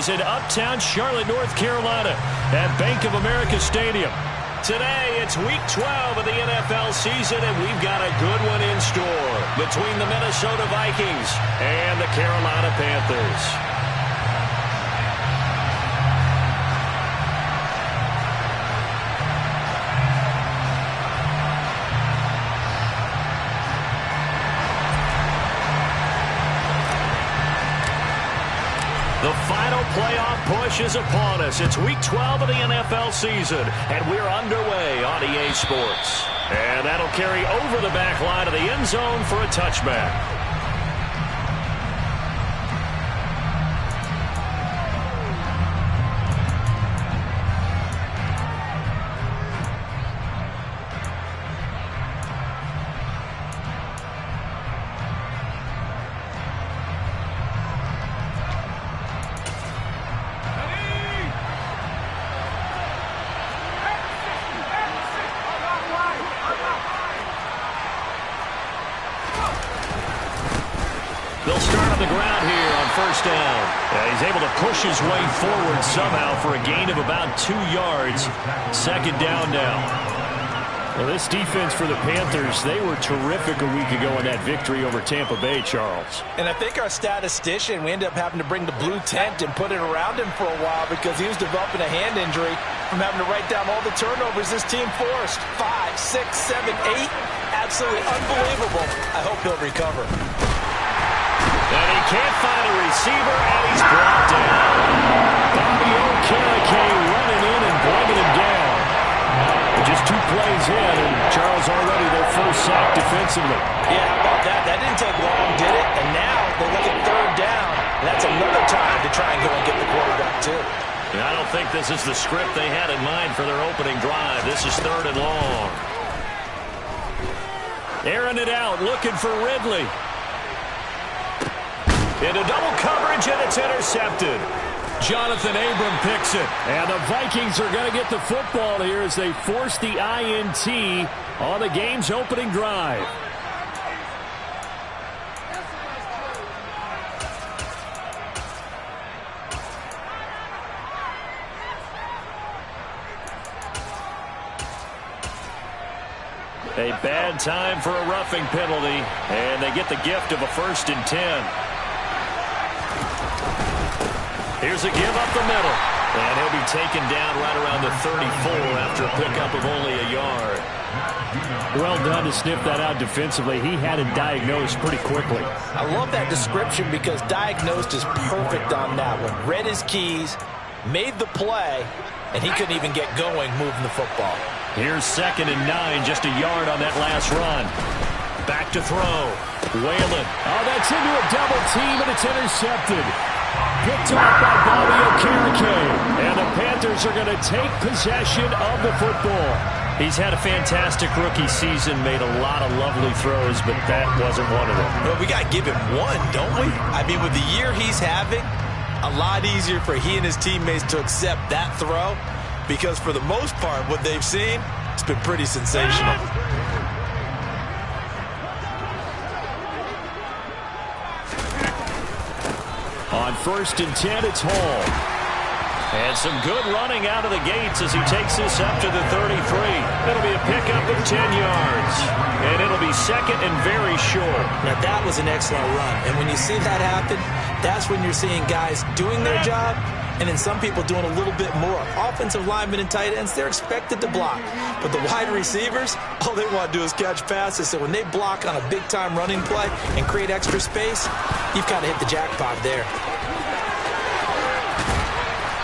is in uptown Charlotte, North Carolina at Bank of America Stadium. Today, it's Week 12 of the NFL season, and we've got a good one in store between the Minnesota Vikings and the Carolina Panthers. The final playoff push is upon us. It's Week 12 of the NFL season, and we're underway on EA Sports. And that'll carry over the back line of the end zone for a touchback. They'll start on the ground here on first down. He's able to push his way forward somehow for a gain of about 2 yards. Second down now. Well, this defense for the Panthers, they were terrific a week ago in that victory over Tampa Bay, Charles. And I think our statistician, we ended up having to bring the blue tent and put it around him for a while because he was developing a hand injury from having to write down all the turnovers this team forced. 5, 6, 7, 8. Absolutely unbelievable. I hope he'll recover. And he can't find a receiver, and he's brought down. Bobby Okereke running in and bringing him down. Just 2 plays in, and Charles already their first sack defensively. Yeah, how about that? That didn't take long, did it? And now they look at third down. And that's another time to try and go and get the quarterback, too. And I don't think this is the script they had in mind for their opening drive. This is third and long. Airing it out, looking for Ridley. Into double coverage, and it's intercepted. Jonathan Abram picks it. And the Vikings are going to get the football here as they force the INT on the game's opening drive. A bad time for a roughing penalty, and they get the gift of a 1st and 10. Here's a give up the middle, and he'll be taken down right around the 34 after a pickup of only a yard. Well done to sniff that out defensively. He had it diagnosed pretty quickly. I love that description because diagnosed is perfect on that one. Read his keys, made the play, and he couldn't even get going moving the football. Here's 2nd and 9, just a yard on that last run. Back to throw. Whalen. Oh, that's into a double team, and it's intercepted. Picked off by Bobby Okereke. And the Panthers are going to take possession of the football. He's had a fantastic rookie season, made a lot of lovely throws, but that wasn't one of them. Well, we got to give him one, don't we? I mean, with the year he's having, a lot easier for he and his teammates to accept that throw because for the most part, what they've seen, it's been pretty sensational. On 1st and 10, it's Hall. And some good running out of the gates as he takes this up to the 33. It'll be a pickup of 10 yards. And it'll be 2nd and very short. Now, that was an excellent run. And when you see that happen, that's when you're seeing guys doing their job and then some people doing a little bit more. Offensive linemen and tight ends, they're expected to block. But the wide receivers, all they want to do is catch passes. So when they block on a big-time running play and create extra space, you've kind of hit the jackpot there.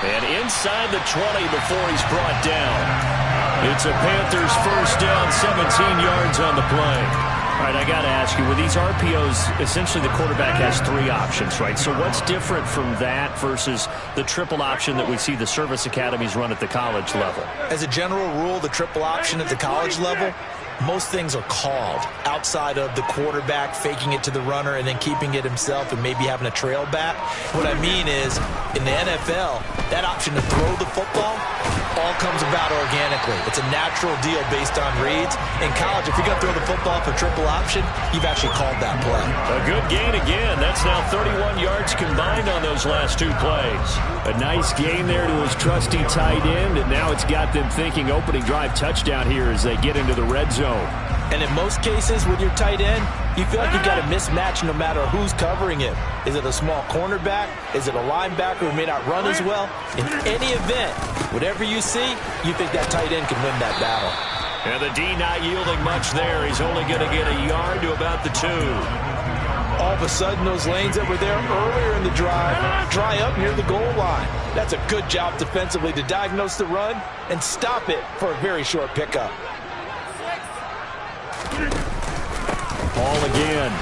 And inside the 20 before he's brought down. It's a Panthers first down, 17 yards on the play. All right, I got to ask you, with these RPOs, essentially the quarterback has 3 options, right? So what's different from that versus the triple option that we see the service academies run at the college level? As a general rule, the triple option at the college level, most things are called outside of the quarterback faking it to the runner and then keeping it himself and maybe having a trail back. What I mean is, in the NFL, that option to throw the football all comes about organically. It's a natural deal based on reads. In college, if you're going to throw the football for triple option, you've actually called that play. A good gain again. That's now 31 yards combined on those last two plays. A nice gain there to his trusty tight end, and now it's got them thinking opening drive touchdown here as they get into the red zone. And in most cases with your tight end, you feel like you've got a mismatch no matter who's covering him. Is it a small cornerback? Is it a linebacker who may not run as well? In any event, whatever you see, you think that tight end can win that battle. And the D not yielding much there. He's only going to get a yard to about the 2. All of a sudden, those lanes that were there earlier in the drive dry up near the goal line. That's a good job defensively to diagnose the run and stop it for a very short pickup. Ball again.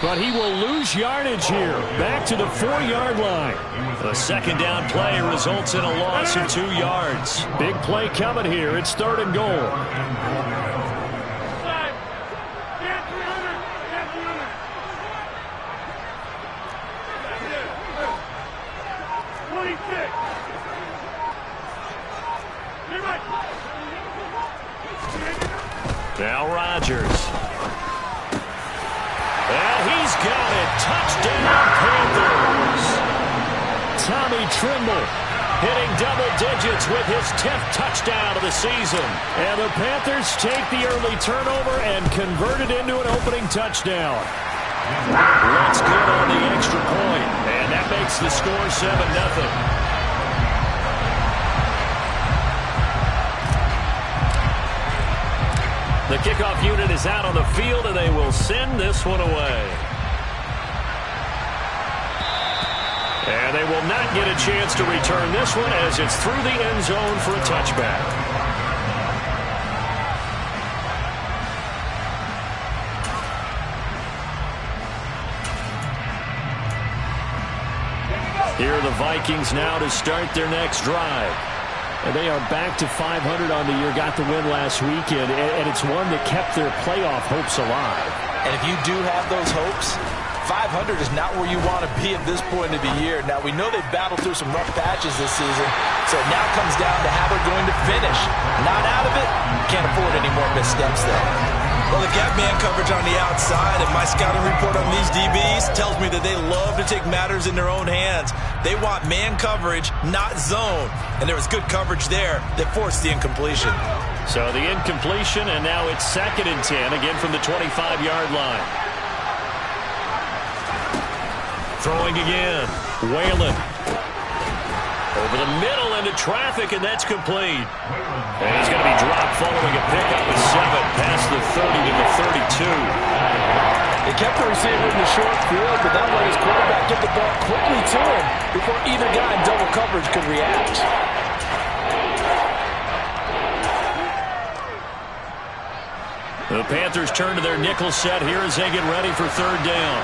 But he will lose yardage here. Back to the 4-yard line. The second down play results in a loss of 2 yards. Big play coming here. It's 3rd and goal. Now Rodgers. And he's got it. Touchdown, Panthers. Tommy Tremble hitting double digits with his 10th touchdown of the season. And the Panthers take the early turnover and convert it into an opening touchdown. That's good on the extra point. And that makes the score 7-0. The kickoff unit is out on the field, and they will send this one away. And they will not get a chance to return this one as it's through the end zone for a touchback. Here are the Vikings now to start their next drive. And they are back to 500 on the year, got the win last weekend, and it's one that kept their playoff hopes alive. And if you do have those hopes, 500 is not where you want to be at this point of the year. Now, we know they've battled through some rough patches this season, so it now comes down to how they're going to finish. Not out of it, can't afford any more missteps there. Well, they've got man coverage on the outside, and my scouting report on these DBs tells me that they love to take matters in their own hands. They want man coverage, not zone. And there was good coverage there that forced the incompletion. So the incompletion, and now it's 2nd and 10, again from the 25-yard line. Throwing again. Whalen. Over the middle into traffic, and that's complete. And he's going to be dropped following a pickup of 7 past the 30 to the 32. They kept the receiver in the short field, but that let his quarterback get the ball quickly to him before either guy in double coverage could react. The Panthers turn to their nickel set here as they get ready for 3rd down.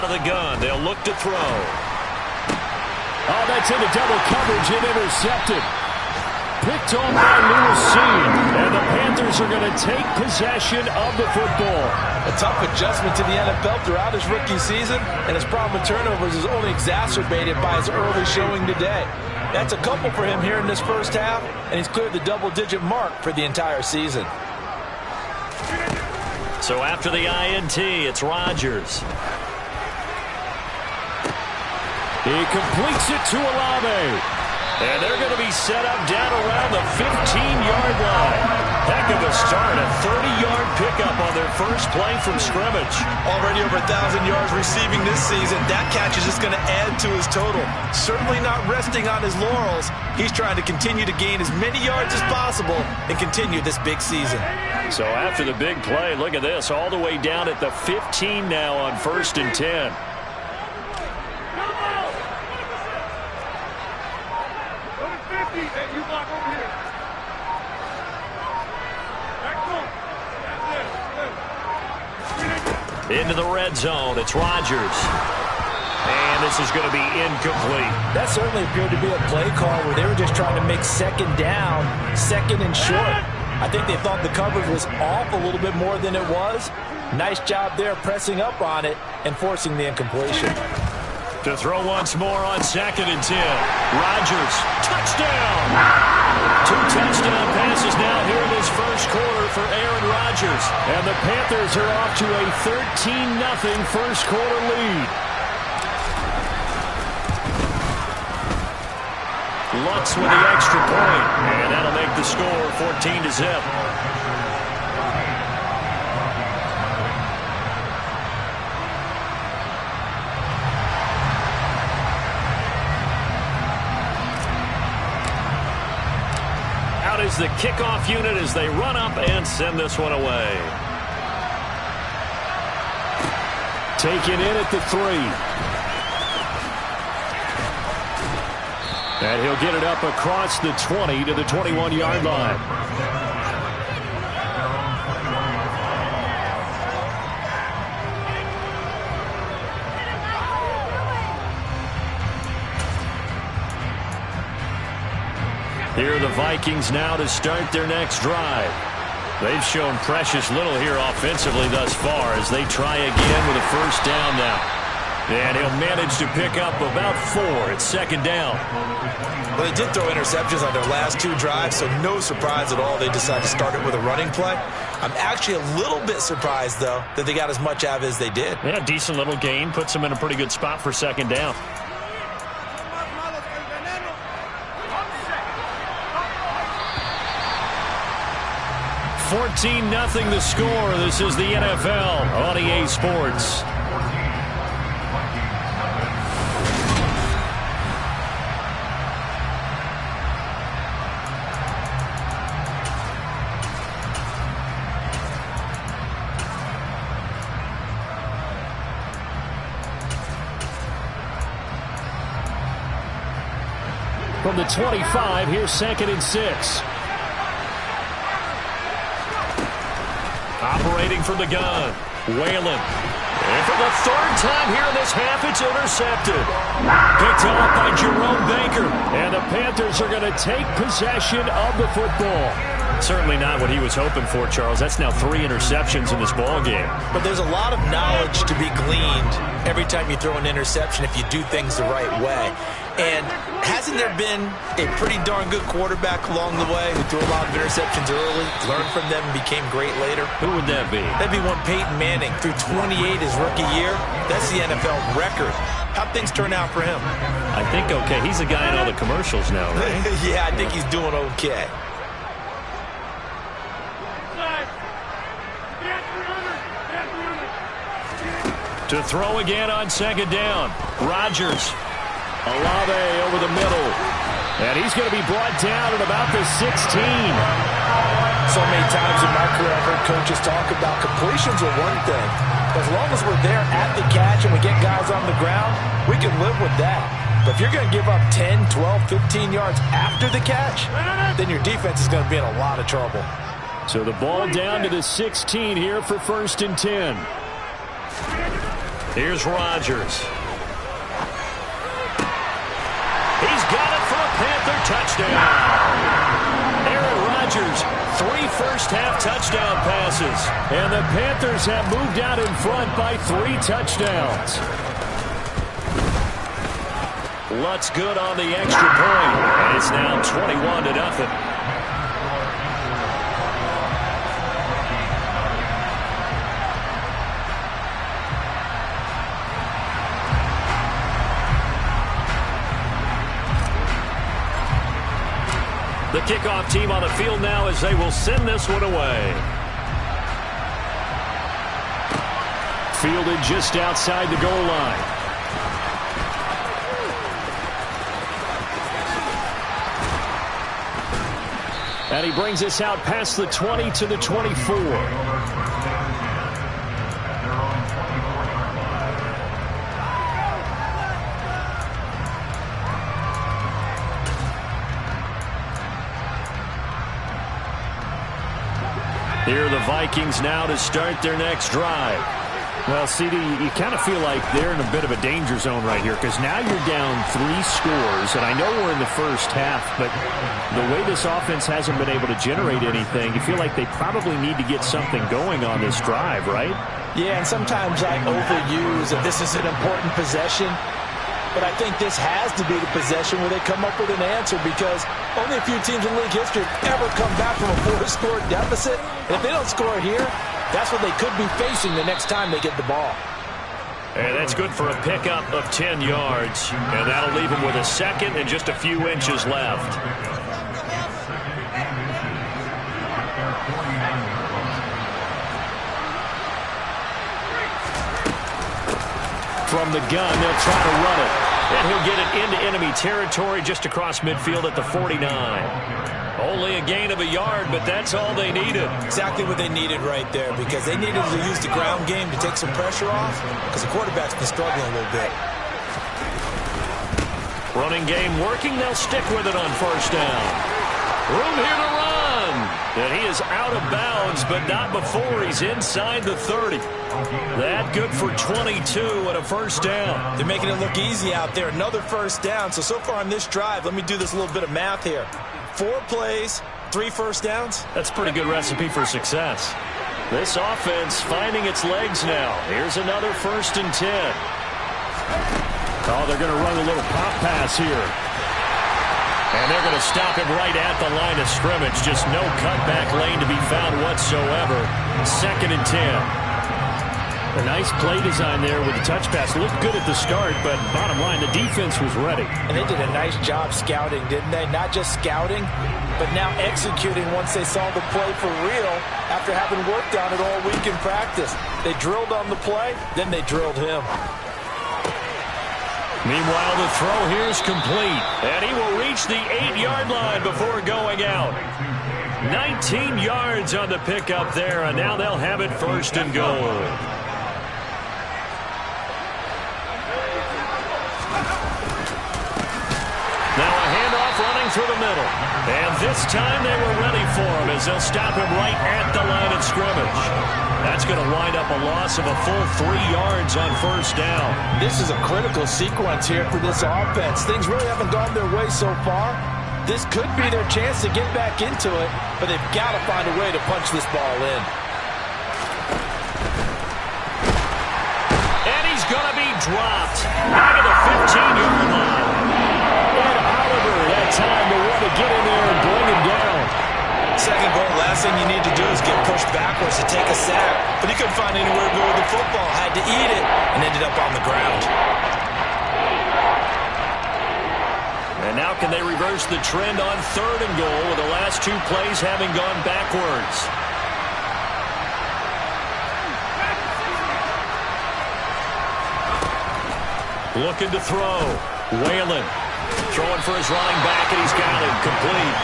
The gun. They'll look to throw. Oh, that's into double coverage and intercepted. Picked on by Lewis Cine. And the Panthers are going to take possession of the football. A tough adjustment to the NFL throughout his rookie season, and his problem with turnovers is only exacerbated by his early showing today. That's a couple for him here in this first half, and he's cleared the double-digit mark for the entire season. So after the INT, it's Rodgers. He completes it to Olave. And they're going to be set up down around the 15-yard line. Heck of a start, a 30-yard pickup on their first play from scrimmage. Already over 1,000 yards receiving this season. That catch is just going to add to his total. Certainly not resting on his laurels. He's trying to continue to gain as many yards as possible and continue this big season. So after the big play, look at this, all the way down at the 15 now on 1st and 10. Into the red zone. It's Rodgers. And this is going to be incomplete. That certainly appeared to be a play call where they were just trying to make second down, second and short. I think they thought the coverage was off a little bit more than it was. Nice job there pressing up on it and forcing the incompletion. To throw once more on 2nd and 10. Rodgers, touchdown! 2 touchdown passes now here in this first quarter for Aaron Rodgers. And the Panthers are off to a 13-0 first quarter lead. Lutz with the extra point, and that'll make the score 14-0. Out is the kickoff unit as they run up and send this one away. Taken in at the 3. And he'll get it up across the 20 to the 21-yard line. Here are the Vikings now to start their next drive. They've shown precious little here offensively thus far as they try again with a first down now. And he'll manage to pick up about 4 at 2nd down. Well, they did throw interceptions on their last 2 drives, so no surprise at all they decided to start it with a running play. I'm actually a little bit surprised, though, that they got as much out of it as they did. Yeah, decent little gain. Puts them in a pretty good spot for 2nd down. $14-0 the score. This is the NFL on EA Sports. From the 25, here's 2nd and 6. Operating from the gun, Whalen. And for the 3rd time here in this half, it's intercepted. Picked off by Jerome Baker. And the Panthers are going to take possession of the football. Certainly not what he was hoping for, Charles. That's now 3 interceptions in this ball game. But there's a lot of knowledge to be gleaned every time you throw an interception if you do things the right way. And hasn't there been a pretty darn good quarterback along the way who threw a lot of interceptions early, learned from them, and became great later? Who would that be? That'd be one Peyton Manning. Threw 28 his rookie year. That's the NFL record. How'd things turn out for him? I think okay. He's a guy in all the commercials now, right? Yeah, I think he's doing okay. To throw again on 2nd down. Rodgers. Olave over the middle. And he's going to be brought down at about the 16. So many times in my career I've heard coaches talk about completions are one thing. As long as we're there at the catch and we get guys on the ground, we can live with that. But if you're going to give up 10, 12, 15 yards after the catch, then your defense is going to be in a lot of trouble. So the ball down to the 16 here for 1st and 10. Here's Rodgers. He's got it for a Panther touchdown. Aaron Rodgers, 3 first-half touchdown passes. And the Panthers have moved out in front by 3 touchdowns. Lutz good on the extra point. And it's now 21-0. The kickoff team on the field now as they will send this one away. Fielded just outside the goal line. And he brings us out past the 20 to the 24. Here are the Vikings now to start their next drive. Well, CD, you kind of feel like they're in a bit of a danger zone right here because now you're down 3 scores, and I know we're in the first half, but the way this offense hasn't been able to generate anything, you feel like they probably need to get something going on this drive, right? Yeah, and sometimes I overuse that this is an important possession, but I think this has to be the possession where they come up with an answer because only a few teams in league history have ever come back from a 4-score deficit. And if they don't score here, that's what they could be facing the next time they get the ball. And that's good for a pickup of 10 yards. And that'll leave them with a second and just a few inches left. From the gun, they'll try to run it. And he'll get it into enemy territory just across midfield at the 49. Only a gain of a yard, but that's all they needed. Exactly what they needed right there because they needed to use the ground game to take some pressure off because the quarterback's been struggling a little bit. Running game working. They'll stick with it on first down. Room here to run. And he is out of bounds, but not before he's inside the 30. That good for 22 and a first down. They're making it look easy out there. Another first down. So far on this drive, let me do this little bit of math here. 4 plays, 3 first downs. That's a pretty good recipe for success. This offense finding its legs now. Here's another 1st and 10. Oh, they're going to run a little pop pass here. And they're going to stop him right at the line of scrimmage. Just no cutback lane to be found whatsoever. 2nd and 10. A nice play design there with the touch pass. Looked good at the start, but bottom line, the defense was ready. And they did a nice job scouting, didn't they? Not just scouting, but now executing once they saw the play for real after having worked on it all week in practice. They drilled on the play, then they drilled him. Meanwhile, the throw here is complete, and he will reach the 8-yard line before going out. 19 yards on the pickup there, and now they'll have it 1st and goal. Now a handoff running through the middle. And this time they were ready for him as they'll stop him right at the line of scrimmage. That's going to wind up a loss of a full 3 yards on first down. This is a critical sequence here for this offense. Things really haven't gone their way so far. This could be their chance to get back into it, but they've got to find a way to punch this ball in. And he's going to be dropped out of the 15-yard line. And Oliver had time to want to get in there and bring him down. Second goal, last thing you need to do is get pushed backwards to take a sack. But he couldn't find anywhere to go with the football, had to eat it, and ended up on the ground. And now can they reverse the trend on 3rd and goal with the last 2 plays having gone backwards? Looking to throw. Whalen throwing for his running back, and he's got it complete.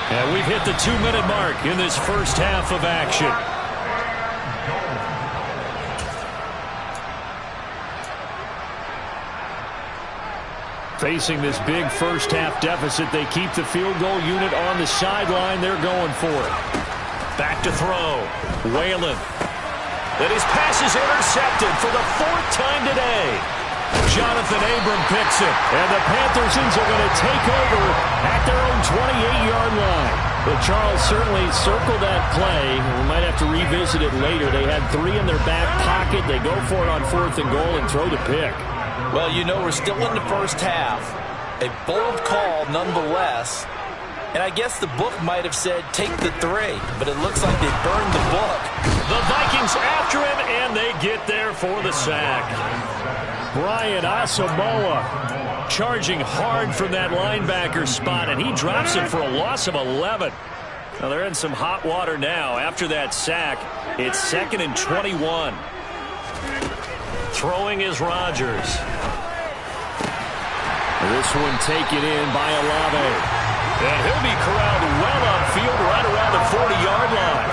And we've hit the 2-minute mark in this first half of action. Facing this big first half deficit, they keep the field goal unit on the sideline. They're going for it. Back to throw. Whalen. And his pass is intercepted for the 4th time today. Jonathan Abram picks it. And the Panthers are going to take over at their own 28-yard line. Well, Charles, certainly circled that play. We might have to revisit it later. They had 3 in their back pocket. They go for it on 4th and goal and throw the pick. Well, you know, we're still in the first half. A bold call nonetheless. And I guess the book might have said take the 3, but it looks like they burned the book. The Vikings after him, and they get there for the sack. Brian Asamoah charging hard from that linebacker spot, and he drops it for a loss of 11. Now they're in some hot water now. After that sack, it's 2nd and 21. Throwing is Rodgers. This one taken in by Olave. And he'll be corralled well upfield right around the 40-yard line.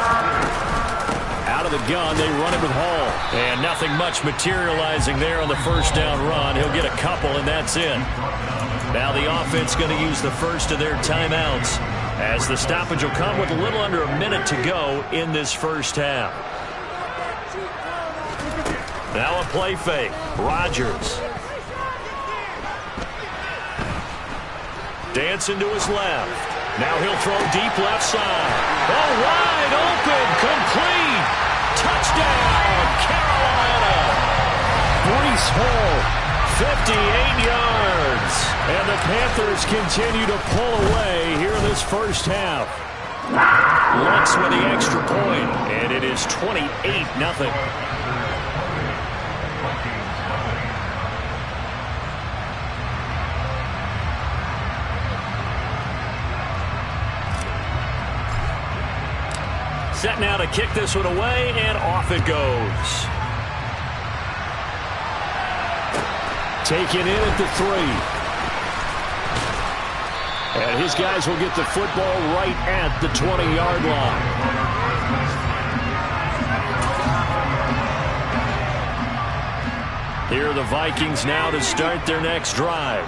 Out of the gun, they run it with Hall. And nothing much materializing there on the first down run. He'll get a couple, and that's it. Now the offense going to use the first of their timeouts as the stoppage will come with a little under a minute to go in this first half. Now a play fake. Rodgers. Dancing to his left. Now he'll throw deep left side. Oh, wide open. Complete. Touchdown, Carolina. Breece Hall, 58 yards. And the Panthers continue to pull away here in this first half. Lutz with the extra point, and it is 28-0. Set now to kick this one away, and off it goes. Taken in at the 3. And his guys will get the football right at the 20-yard line. Here are the Vikings now to start their next drive.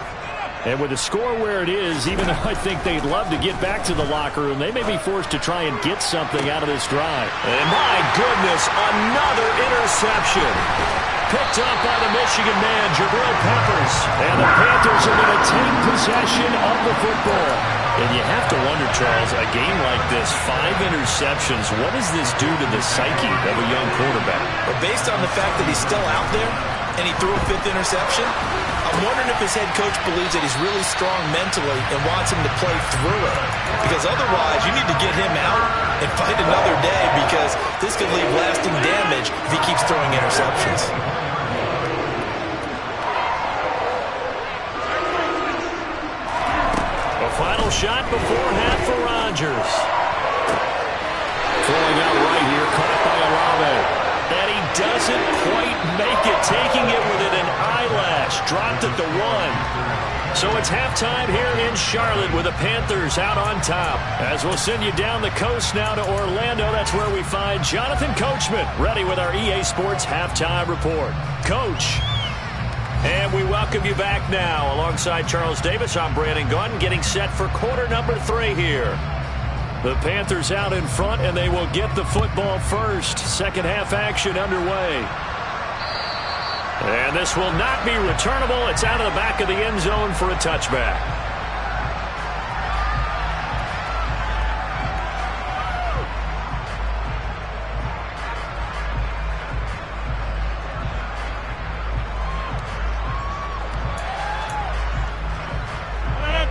And with the score where it is, even though I think they'd love to get back to the locker room, they may be forced to try and get something out of this drive. And my goodness, another interception. Picked up by the Michigan man, Jabril Peppers. And the Panthers are going to take possession of the football. And you have to wonder, Charles, a game like this, 5 interceptions, what does this do to the psyche of a young quarterback? But based on the fact that he's still out there and he threw a 5th interception, I'm wondering if his head coach believes that he's really strong mentally and wants him to play through it. Because otherwise, you need to get him out and fight another day, because this could leave lasting damage if he keeps throwing interceptions. A final shot before half for Rodgers. Throwing out right here, caught by Olave. And he doesn't quite make it, taking it within an eyelash. Dropped at the 1. So it's halftime here in Charlotte with the Panthers out on top. As we'll send you down the coast now to Orlando, that's where we find Jonathan Coachman, ready with our EA Sports Halftime Report. Coach. And we welcome you back now. Alongside Charles Davis, I'm Brandon Gaudin, getting set for quarter number 3 here. The Panthers out in front, and they will get the football first. Second half action underway. And this will not be returnable. It's out of the back of the end zone for a touchback.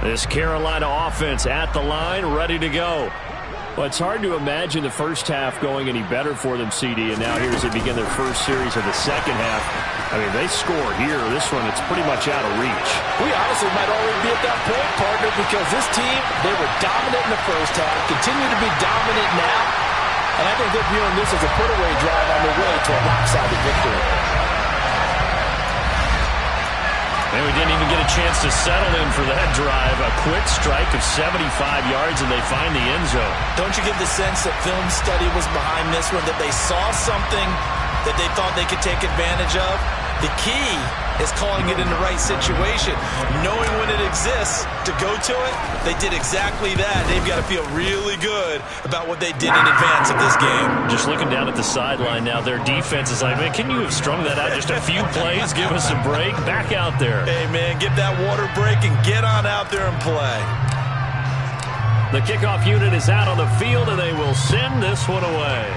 This Carolina offense at the line, ready to go. Well, it's hard to imagine the first half going any better for them, CD, and now here as they begin their first series of the second half. I mean, they score here. This one, it's pretty much out of reach. We honestly might already be at that point, partner, because this team, they were dominant in the first half, continue to be dominant now, and I think they're viewing this as a put-away drive on their way to a lopsided victory. And we didn't even get a chance to settle in for that drive. A quick strike of 75 yards, and they find the end zone. Don't you get the sense that film study was behind this one, that they saw something that they thought they could take advantage of? The key is calling it in the right situation. Knowing when it exists to go to it, they did exactly that. They've got to feel really good about what they did in advance of this game. Just looking down at the sideline now, their defense is like, man, can you have strung that out just a few plays? Give us a break. Back out there. Hey, man, give that water break and get on out there and play. The kickoff unit is out on the field, and they will send this one away.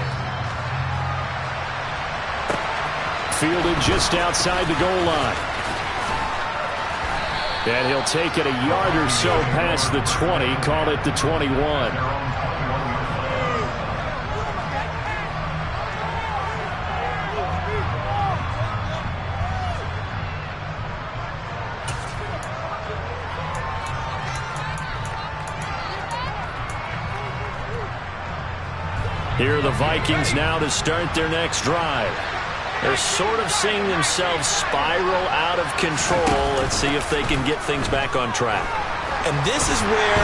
Fielded just outside the goal line. And he'll take it a yard or so past the 20, call it the 21. Here are the Vikings now to start their next drive. They're sort of seeing themselves spiral out of control. Let's see if they can get things back on track. And this is where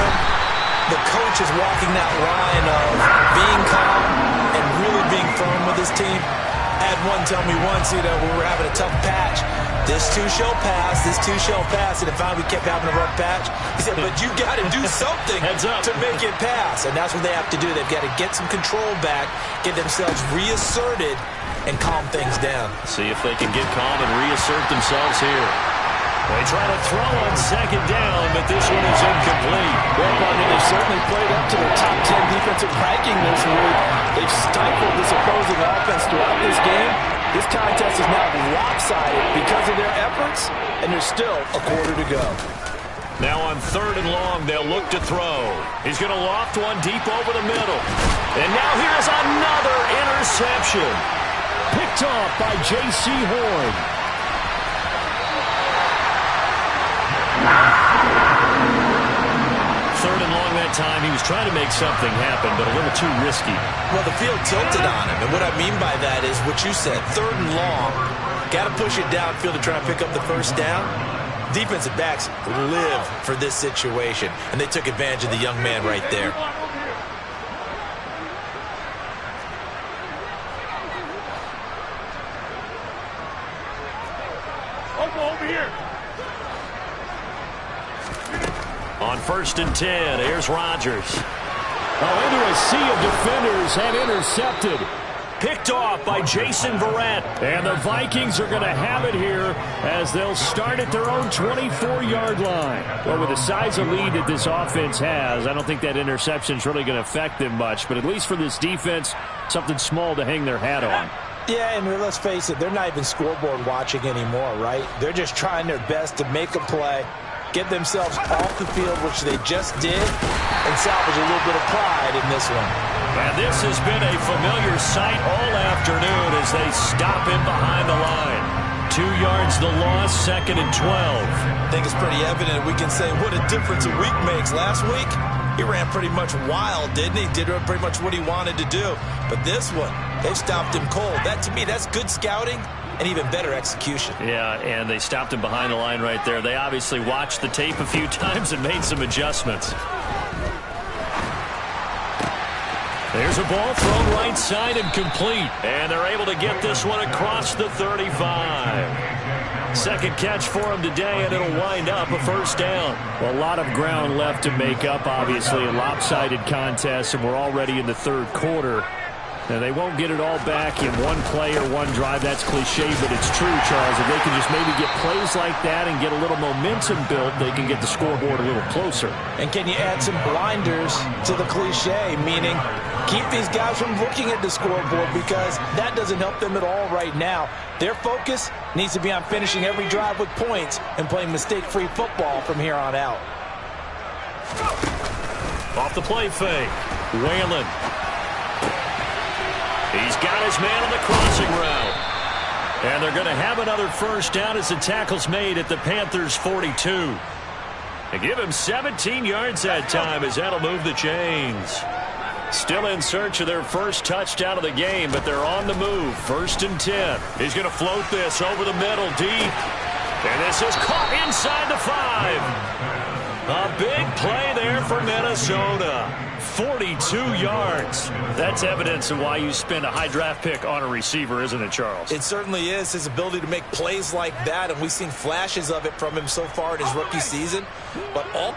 the coach is walking that line of being calm and really being firm with his team. I had one tell me once, we were having a tough patch. This too shall pass. This too shall pass. And then finally we kept having a rough patch. He said, but you got to do something to make it pass. And that's what they have to do. They've got to get some control back, get themselves reasserted, and calm things down. See if they can get calm and reassert themselves here. They try to throw on second down, but this one is incomplete. Well, Barney, they've certainly played up to their top 10 defensive ranking this week. They've stifled this opposing offense throughout this game. This contest is now lopsided because of their efforts, and there's still a quarter to go. Now on 3rd and long, they'll look to throw. He's going to loft one deep over the middle. And now here's another interception. Picked off by J.C. Horn. Third and long that time. He was trying to make something happen, but a little too risky. Well, the field tilted on him, and what I mean by that is what you said. 3rd and long, got to push it downfield to try and pick up the first down. Defensive backs live for this situation, and they took advantage of the young man right there. Over here. On 1st and 10, here's Rodgers. Into a sea of defenders and intercepted. Picked off by Jason Verrett. And the Vikings are going to have it here as they'll start at their own 24-yard line. Well, with the size of lead that this offense has, I don't think that interception is really going to affect them much. But at least for this defense, something small to hang their hat on. Yeah, and let's face it, they're not even scoreboard watching anymore, right? They're just trying their best to make a play, get themselves off the field, which they just did, and salvage a little bit of pride in this one. And this has been a familiar sight all afternoon as they stop him behind the line. 2 yards the loss, 2nd and 12. I think it's pretty evident we can say what a difference a week makes. Last week, he ran pretty much wild, didn't he? Did pretty much what he wanted to do. But this one, they stopped him cold. That, to me, that's good scouting and even better execution. Yeah, and they stopped him behind the line right there. They obviously watched the tape a few times and made some adjustments. There's a ball thrown right side and complete. And they're able to get this one across the 35. Second catch for him today, and it'll wind up a first down. Well, a lot of ground left to make up, obviously, a lopsided contest, and we're already in the 3rd quarter. And they won't get it all back in one play or one drive. That's cliche, but it's true, Charles. If they can just maybe get plays like that and get a little momentum built, they can get the scoreboard a little closer. And can you add some blinders to the cliche, meaning keep these guys from looking at the scoreboard, because that doesn't help them at all right now. Their focus needs to be on finishing every drive with points and playing mistake-free football from here on out. Off the play fake, Whalen. He's got his man on the crossing route. And they're going to have another first down as the tackle's made at the Panthers' 42. They give him 17 yards that time as that'll move the chains. Still in search of their first touchdown of the game, but they're on the move. 1st and 10. He's going to float this over the middle, deep. And this is caught inside the 5. A big play there for Minnesota. 42 yards. That's evidence of why you spend a high draft pick on a receiver, isn't it, Charles? It certainly is. His ability to make plays like that, and we've seen flashes of it from him so far in his rookie season. But all